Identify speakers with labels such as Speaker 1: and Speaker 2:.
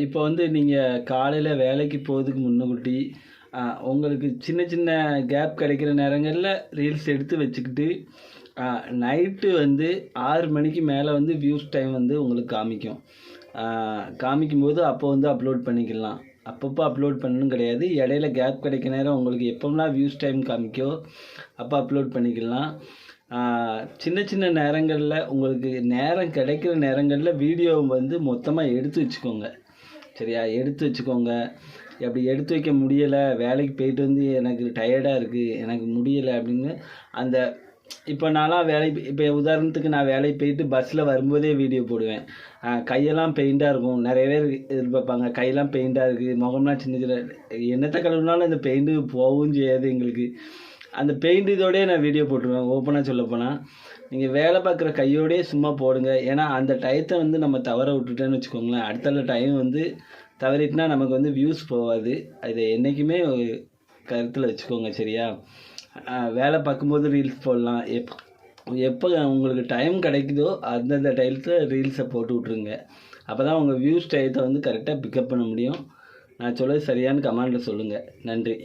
Speaker 1: இப்போ வந்து நீங்கள் காலையில் வேலைக்கு போகிறதுக்கு முன்னக்கூட்டி உங்களுக்கு சின்ன சின்ன கேப் கிடைக்கிற நேரங்களில் ரீல்ஸ் எடுத்து வச்சுக்கிட்டு நைட்டு வந்து 6 மணிக்கு மேலே வந்து வியூஸ் டைம் வந்து உங்களுக்கு காமிக்கும். காமிக்கும்போது அப்போ வந்து அப்லோட் பண்ணிக்கலாம். அப்பப்போ அப்லோட் பண்ணணும் கிடையாது. இடையில கேப் கிடைக்க நேரம் உங்களுக்கு எப்போலாம் வியூஸ் டைம் காமிக்கோ அப்போ அப்லோட் பண்ணிக்கலாம். சின்ன சின்ன நேரங்களில் உங்களுக்கு நேரம் கிடைக்கிற நேரங்களில் வீடியோ வந்து மொத்தமாக எடுத்து வச்சுக்கோங்க. சரியா? எடுத்து வச்சுக்கோங்க. அப்படி எடுத்து வைக்க முடியலை, வேலைக்கு போயிட்டு வந்து எனக்கு டயர்டாக இருக்குது, எனக்கு முடியலை அப்படின்னு அந்த இப்போ நான்லாம் இப்போ உதாரணத்துக்கு நான் வேலைக்கு போயிட்டு பஸ்ஸில் வரும்போதே வீடியோ போடுவேன். கையெல்லாம் பெயிண்டாக இருக்கும். நிறைய பேர் எதிர்பார்ப்பாங்க, கையெல்லாம் பெயிண்டாக இருக்குது, முகம்லாம் சின்ன சின்ன என்னத்தை கழுவினாலும் அந்த பெயிண்ட்டு போகவும் செய்யாது எங்களுக்கு. அந்த பெயிண்ட் இதோடய நான் வீடியோ போட்டுருவேன். ஓப்பனாக சொல்லப்போனால் நீங்கள் வேலை பார்க்குற கையோடயே சும்மா போடுங்க. ஏன்னா அந்த டயத்தை வந்து நம்ம தவற விட்டுட்டேன்னு வச்சுக்கோங்களேன், அடுத்த டைம் வந்து தவறிட்டுனா நமக்கு வந்து வியூஸ் போகாது. இதை என்றைக்குமே கருத்தில் வச்சுக்கோங்க. சரியா? வேலை பார்க்கும்போது ரீல்ஸ் போடலாம். எப்போ உங்களுக்கு டைம் கிடைக்குதோ அந்தந்த டயத்தில் ரீல்ஸை போட்டு விட்ருங்க. அப்போ தான் உங்கள் வியூஸ் டயத்தை வந்து கரெக்டாக பிக்கப் பண்ண முடியும். நான் சொல்கிறது சரியானு கமெண்டில் சொல்லுங்கள். நன்றி.